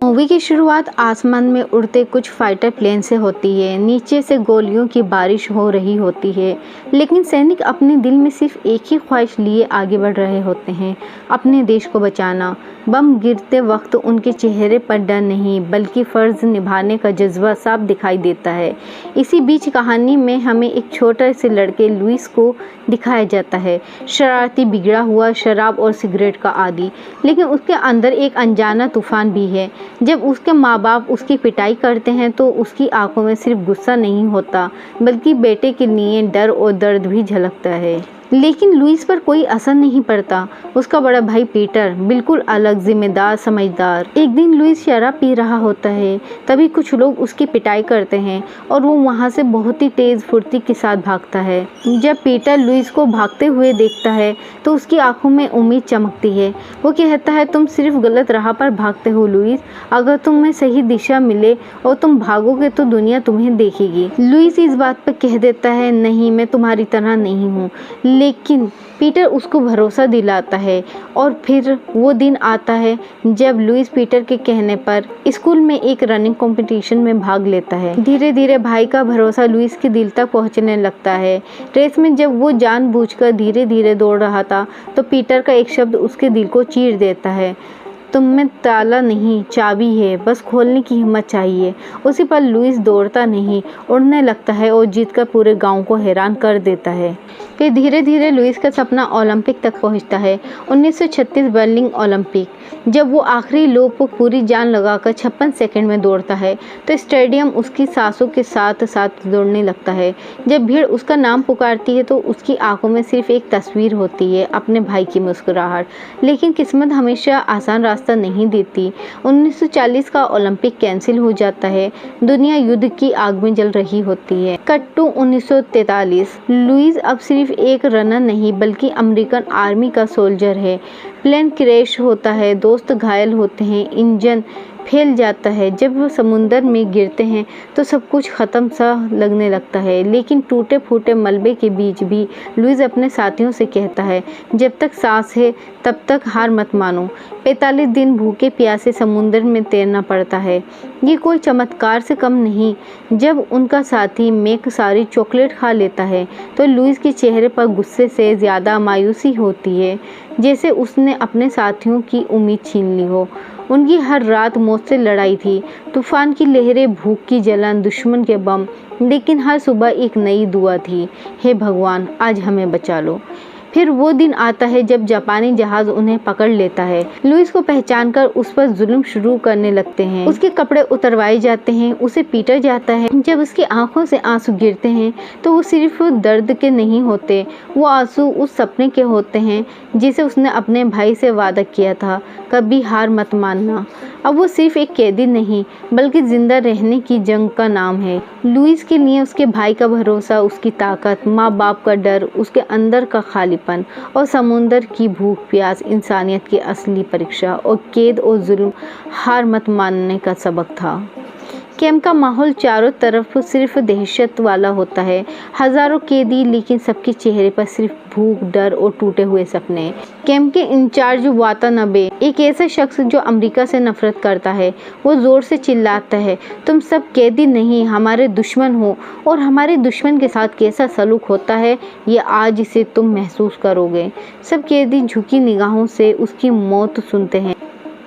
Movie की शुरुआत आसमान में उड़ते कुछ फाइटर प्लेन से होती है। नीचे से गोलियों की बारिश हो रही होती है, लेकिन सैनिक अपने दिल में सिर्फ एक ही ख्वाहिश लिए आगे बढ़ रहे होते हैं, अपने देश को बचाना। बम गिरते वक्त उनके चेहरे पर डर नहीं बल्कि फ़र्ज निभाने का जज्बा साफ दिखाई देता है। इसी बीच कहानी में हमें एक छोटे से लड़के लुइस को दिखाया जाता है, शरारती, बिगड़ा हुआ, शराब और सिगरेट का आदी। लेकिन उसके अंदर एक अनजाना तूफान भी है। जब उसके माँ बाप उसकी पिटाई करते हैं तो उसकी आंखों में सिर्फ गुस्सा नहीं होता बल्कि बेटे के लिए डर और दर्द भी झलकता है। लेकिन लुइस पर कोई असर नहीं पड़ता। उसका बड़ा भाई पीटर बिल्कुल अलग, जिम्मेदार, समझदार। एक दिन लुइस शराब पी रहा होता है, तभी कुछ लोग उसकी पिटाई करते हैं और वो वहाँ से बहुत ही तेज फुर्ती के साथ भागता है। जब पीटर लुइस को भागते हुए देखता है तो उसकी आंखों में उम्मीद चमकती है। वो कहता है, तुम सिर्फ गलत राह पर भागते हो लुइस। अगर तुम्हें सही दिशा मिले और तुम भागोगे तो दुनिया तुम्हें देखेगी। लुइस इस बात पर कह देता है, नहीं, मैं तुम्हारी तरह नहीं हूँ। लेकिन पीटर उसको भरोसा दिलाता है और फिर वो दिन आता है जब लुइस पीटर के कहने पर स्कूल में एक रनिंग कंपटीशन में भाग लेता है। धीरे धीरे भाई का भरोसा लुइस के दिल तक पहुंचने लगता है। रेस में जब वो जानबूझकर धीरे धीरे दौड़ रहा था तो पीटर का एक शब्द उसके दिल को चीर देता है, तुम में ताला नहीं, चाबी है, बस खोलने की हिम्मत चाहिए। उसी पर लुइस दौड़ता नहीं, उड़ने लगता है और जीतकर पूरे गांव को हैरान कर देता है। फिर धीरे धीरे लुइस का सपना ओलंपिक तक पहुंचता है। 1936 बर्लिन ओलंपिक। जब वो आखिरी लोप को पूरी जान लगाकर 56 सेकंड में दौड़ता है तो स्टेडियम उसकी सांसों के साथ साथ दौड़ने लगता है। जब भीड़ उसका नाम पुकारती है तो उसकी आंखों में सिर्फ एक तस्वीर होती है, अपने भाई की मुस्कुराहट। लेकिन किस्मत हमेशा आसान रास्ता नहीं देती। 1940 का ओलंपिक कैंसिल हो जाता है। दुनिया युद्ध की आग में जल रही होती है। Cut to 1943। लुइस अब सिर्फ एक रनर नहीं बल्कि अमेरिकन आर्मी का सोल्जर है। प्लेन क्रैश होता है, दोस्त घायल होते हैं, इंजन फैल जाता है। जब वो समुंदर में गिरते हैं तो सब कुछ ख़त्म सा लगने लगता है। लेकिन टूटे फूटे मलबे के बीच भी लुइस अपने साथियों से कहता है, जब तक सांस है तब तक हार मत मानो। 45 दिन भूखे प्यासे समुंदर में तैरना पड़ता है। ये कोई चमत्कार से कम नहीं। जब उनका साथी मैक सारी चॉकलेट खा लेता है तो लुइस के चेहरे पर गुस्से से ज़्यादा मायूसी होती है, जैसे उसने अपने साथियों की उम्मीद छीन ली हो। उनकी हर रात मौत से लड़ाई थी, तूफान की लहरें, भूख की जलन, दुश्मन के बम, लेकिन हर सुबह एक नई दुआ थी, हे भगवान आज हमें बचा लो। फिर वो दिन आता है जब जापानी जहाज उन्हें पकड़ लेता है। लुइस को पहचानकर उस पर जुल्म शुरू करने लगते हैं। उसके कपड़े उतरवाए जाते हैं, उसे पीटा जाता है। जब उसकी आंखों से आंसू गिरते हैं तो वो सिर्फ दर्द के नहीं होते, वो आंसू उस सपने के होते हैं जिसे उसने अपने भाई से वादा किया था, कभी हार मत मानना। अब वो सिर्फ एक कैदी नहीं बल्कि जिंदा रहने की जंग का नाम है। लुइस के लिए उसके भाई का भरोसा, उसकी ताकत, माँ बाप का डर, उसके अंदर का खालीपन और समुंदर की भूख प्यास इंसानियत की असली परीक्षा और कैद और जुल्म हार मत मानने का सबक था। कैंप का माहौल चारों तरफ सिर्फ दहशत वाला होता है। हजारों कैदी, लेकिन सबके चेहरे पर सिर्फ भूख, डर और टूटे हुए सपने। कैंप के इंचार्ज वातानबे, एक ऐसा शख्स जो अमेरिका से नफरत करता है, वो जोर से चिल्लाता है, तुम सब कैदी नहीं, हमारे दुश्मन हो, और हमारे दुश्मन के साथ कैसा सलूक होता है ये आज से तुम महसूस करोगे। सब कैदी झुकी निगाहों से उसकी मौत सुनते हैं,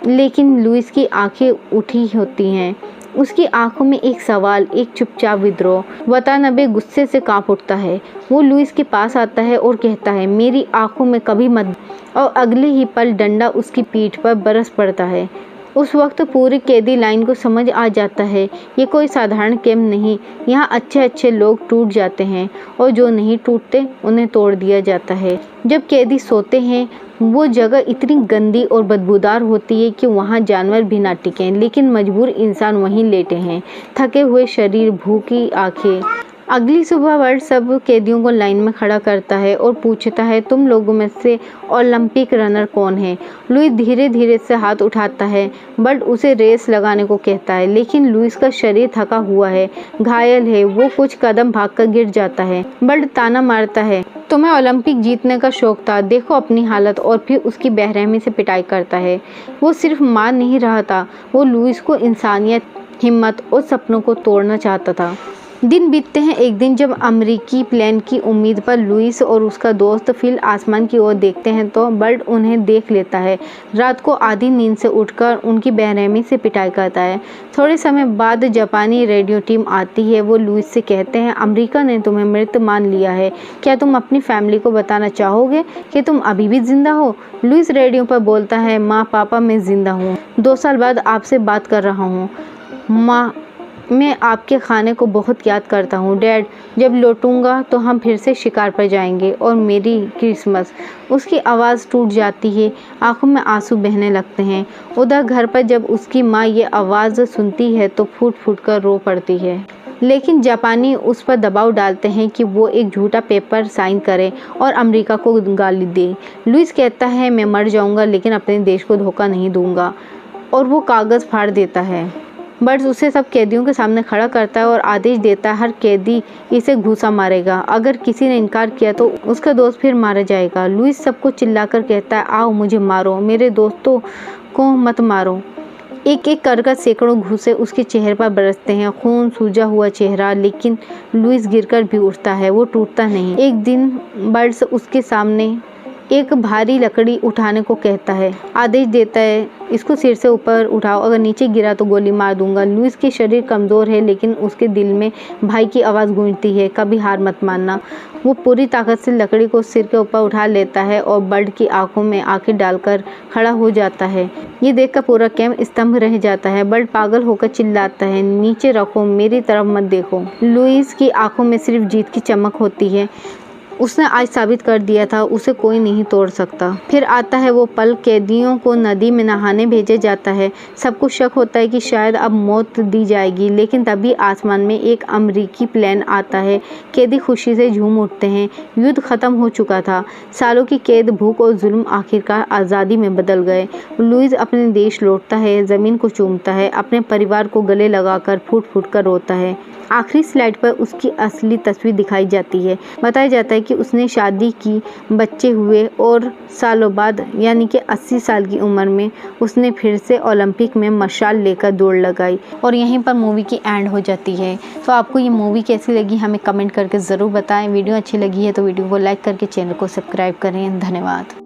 लेकिन लुइस की आंखें उठी होती हैं। उसकी आंखों में एक सवाल, एक चुपचाप विद्रोह। वातानबे गुस्से से कांप उठता है। वो लुइस के पास आता है और कहता है, मेरी आंखों में कभी मत। और अगले ही पल डंडा उसकी पीठ पर बरस पड़ता है। उस वक्त पूरी कैदी लाइन को समझ आ जाता है, ये कोई साधारण कैंप नहीं, यहाँ अच्छे अच्छे लोग टूट जाते हैं और जो नहीं टूटते उन्हें तोड़ दिया जाता है। जब कैदी सोते हैं वो जगह इतनी गंदी और बदबूदार होती है कि वहाँ जानवर भी ना टिकें, लेकिन मजबूर इंसान वहीं लेटे हैं, थके हुए शरीर, भूखी आंखें। अगली सुबह वर्ड सब कैदियों को लाइन में खड़ा करता है और पूछता है, तुम लोगों में से ओलंपिक रनर कौन है? लुइस धीरे धीरे से हाथ उठाता है। बर्ड उसे रेस लगाने को कहता है, लेकिन लुइस का शरीर थका हुआ है, घायल है। वो कुछ कदम भागकर गिर जाता है। बर्ड ताना मारता है, तुम्हें ओलंपिक जीतने का शौक था, देखो अपनी हालत। और फिर उसकी बेरहमी से पिटाई करता है। वो सिर्फ मार नहीं रहा था, वो लुइस को इंसानियत, हिम्मत और सपनों को तोड़ना चाहता था। दिन बीतते हैं। एक दिन जब अमेरिकी प्लेन की उम्मीद पर लुइस और उसका दोस्त फिल आसमान की ओर देखते हैं तो बर्ड उन्हें देख लेता है। रात को आधी नींद से उठकर उनकी बेरहमी से पिटाई करता है। थोड़े समय बाद जापानी रेडियो टीम आती है। वो लुइस से कहते हैं, अमेरिका ने तुम्हें मृत मान लिया है। क्या तुम अपनी फैमिली को बताना चाहोगे कि तुम अभी भी जिंदा हो? लुइस रेडियो पर बोलता है, माँ पापा मैं जिंदा हूँ, 2 साल बाद आपसे बात कर रहा हूँ। माँ मैं आपके खाने को बहुत याद करता हूँ। डैड जब लौटूंगा तो हम फिर से शिकार पर जाएंगे और मेरी क्रिसमस। उसकी आवाज़ टूट जाती है, आंखों में आंसू बहने लगते हैं। उधर घर पर जब उसकी माँ ये आवाज़ सुनती है तो फूट फूट कर रो पड़ती है। लेकिन जापानी उस पर दबाव डालते हैं कि वो एक झूठा पेपर साइन करे और अमेरिका को गाली दे। लुइस कहता है, मैं मर जाऊंगा लेकिन अपने देश को धोखा नहीं दूंगा, और वो कागज़ फाड़ देता है। बर्ड्स उसे सब कैदियों के सामने खड़ा करता है और आदेश देता है, हर कैदी इसे घूसा मारेगा। अगर किसी ने इनकार किया तो उसका दोस्त फिर मारा जाएगा। लुइस सबको चिल्लाकर कहता है, आओ मुझे मारो, मेरे दोस्तों को मत मारो। एक एक कर सैकड़ों घूसे उसके चेहरे पर बरसते हैं, खून सूजा हुआ चेहरा। लेकिन लुइस गिरकर भी उठता है, वो टूटता नहीं। एक दिन बर्ड्स उसके सामने एक भारी लकड़ी उठाने को कहता है, आदेश देता है, इसको सिर से ऊपर उठाओ, अगर नीचे गिरा तो गोली मार दूंगा। लुइस के शरीर कमज़ोर है लेकिन उसके दिल में भाई की आवाज़ गूंजती है, कभी हार मत मानना। वो पूरी ताकत से लकड़ी को सिर के ऊपर उठा लेता है और बर्ड की आंखों में आंखें डालकर खड़ा हो जाता है। ये देखकर पूरा कैंप स्तंभ रह जाता है। बर्ड पागल होकर चिल्लाता है, नीचे रखो, मेरी तरफ मत देखो। लुइस की आंखों में सिर्फ जीत की चमक होती है। उसने आज साबित कर दिया था, उसे कोई नहीं तोड़ सकता। फिर आता है वो पल, कैदियों को नदी में नहाने भेजा जाता है। सबको शक होता है कि शायद अब मौत दी जाएगी, लेकिन तभी आसमान में एक अमेरिकी प्लेन आता है। कैदी खुशी से झूम उठते हैं। युद्ध खत्म हो चुका था। सालों की कैद, भूख और जुल्म आखिरकार आज़ादी में बदल गए। लुइस अपने देश लौटता है, ज़मीन को चूमता है, अपने परिवार को गले लगाकर फूट फूट कर रोता है। आखिरी स्लाइड पर उसकी असली तस्वीर दिखाई जाती है। बताया जाता है कि उसने शादी की, बच्चे हुए और सालों बाद यानी कि 80 साल की उम्र में उसने फिर से ओलंपिक में मशाल लेकर दौड़ लगाई। और यहीं पर मूवी की एंड हो जाती है। तो आपको ये मूवी कैसी लगी हमें कमेंट करके ज़रूर बताएं। वीडियो अच्छी लगी है तो वीडियो को लाइक करके चैनल को सब्सक्राइब करें। धन्यवाद।